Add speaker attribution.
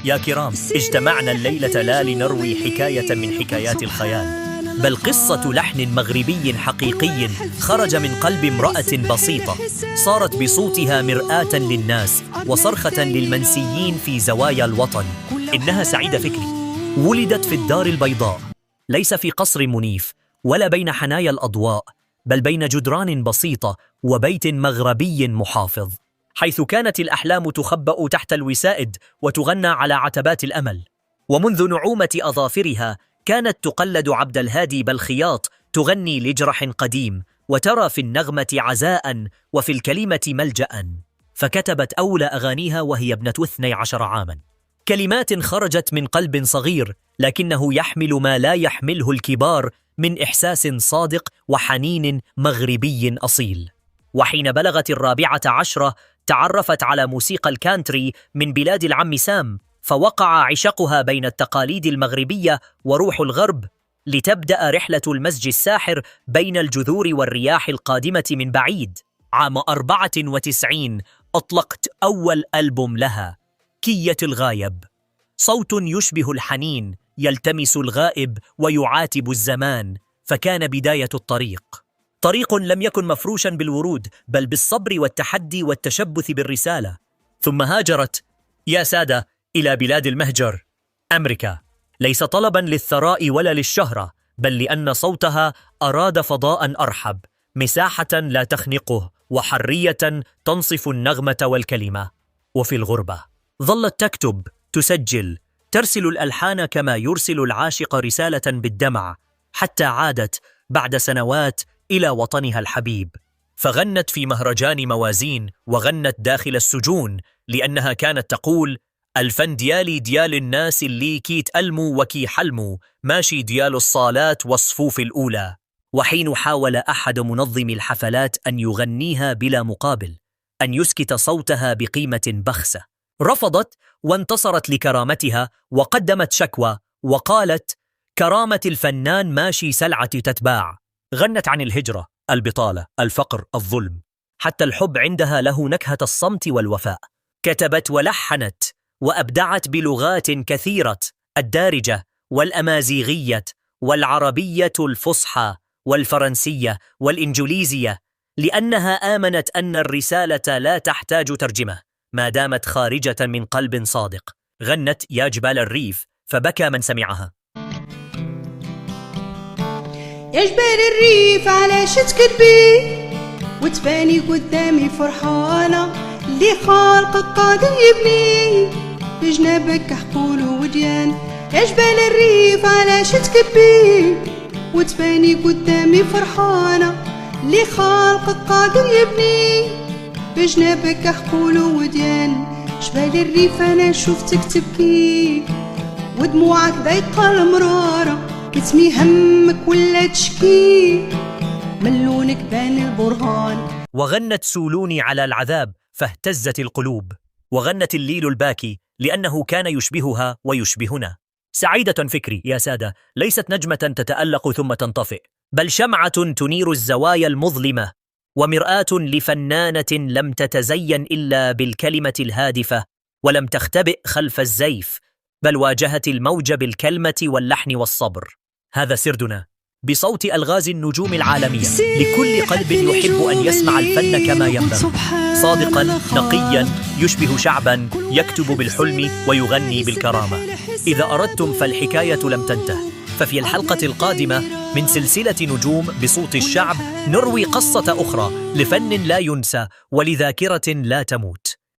Speaker 1: يا كرام، اجتمعنا الليلة لا لنروي حكاية من حكايات الخيال، بل قصة لحن مغربي حقيقي خرج من قلب امرأة بسيطة صارت بصوتها مرآة للناس وصرخة للمنسيين في زوايا الوطن. إنها سعيدة فكري، ولدت في الدار البيضاء، ليس في قصر منيف ولا بين حنايا الأضواء، بل بين جدران بسيطة وبيت مغربي محافظ، حيث كانت الأحلام تخبأ تحت الوسائد وتغنى على عتبات الأمل. ومنذ نعومة أظافرها كانت تقلد عبد الهادي بالخياط تغني لجرح قديم، وترى في النغمة عزاء وفي الكلمة ملجأ، فكتبت أولى أغانيها وهي ابنة 12 عاما، كلمات خرجت من قلب صغير لكنه يحمل ما لا يحمله الكبار من إحساس صادق وحنين مغربي أصيل. وحين بلغت 14 تعرفت على موسيقى الكانتري من بلاد العم سام، فوقع عشقها بين التقاليد المغربية وروح الغرب، لتبدأ رحلة المزج الساحر بين الجذور والرياح القادمة من بعيد. عام 94 أطلقت أول ألبوم لها، كية الغايب، صوت يشبه الحنين يلتمس الغائب ويعاتب الزمان، فكان بداية الطريق، طريق لم يكن مفروشا بالورود بل بالصبر والتحدي والتشبث بالرسالة. ثم هاجرت يا سادة إلى بلاد المهجر، أمريكا، ليس طلبا للثراء ولا للشهرة، بل لأن صوتها أراد فضاء أرحب، مساحة لا تخنقه، وحرية تنصف النغمة والكلمة. وفي الغربة ظلت تكتب، تسجل، ترسل الألحان كما يرسل العاشق رسالة بالدمع، حتى عادت بعد سنوات إلى وطنها الحبيب، فغنت في مهرجان موازين وغنت داخل السجون، لأنها كانت تقول: الفن ديالي ديال الناس اللي كي تألموا وكي حلموا، ماشي ديال الصالات والصفوف الأولى. وحين حاول أحد منظمي الحفلات أن يغنيها بلا مقابل، أن يسكت صوتها بقيمة بخسة، رفضت وانتصرت لكرامتها وقدمت شكوى وقالت: كرامة الفنان ماشي سلعة تتباع. غنت عن الهجرة، البطالة، الفقر، الظلم، حتى الحب عندها له نكهة الصمت والوفاء. كتبت ولحنت وأبدعت بلغات كثيرة، الدارجة والأمازيغية والعربية الفصحى والفرنسية والإنجليزية، لأنها آمنت أن الرسالة لا تحتاج ترجمة ما دامت خارجة من قلب صادق. غنت يا جبال الريف فبكى من سمعها.
Speaker 2: يا جبال الريف علاش تكذبي وتباني قدامي فرحانة، اللي خالق قادر يبني بجنابك حقول وديان. يا جبال الريف علاش تكذبي وتباني قدامي فرحانة، اللي خالق قادر يبني بجنابك حقول وديان. جبال الريف انا شفتك تبكي ودموعك ضيقة المرارة، كتمي همك ولا تشكي من لونك بان البرهان.
Speaker 1: وغنت سولوني على العذاب فاهتزت القلوب، وغنت الليل الباكي لأنه كان يشبهها ويشبهنا. سعيدة فكري يا سادة ليست نجمة تتألق ثم تنطفئ، بل شمعة تنير الزوايا المظلمة، ومرآة لفنانة لم تتزين إلا بالكلمة الهادفة، ولم تختبئ خلف الزيف، بل واجهت الموج بالكلمة واللحن والصبر. هذا سردنا بصوت ألغاز النجوم العالمية، لكل قلب يحب أن يسمع الفن كما ينبغي، صادقا نقيا يشبه شعبا يكتب بالحلم ويغني بالكرامة. إذا أردتم فالحكاية لم تنته، ففي الحلقة القادمة من سلسلة نجوم بصوت الشعب نروي قصة أخرى لفن لا ينسى ولذاكرة لا تموت.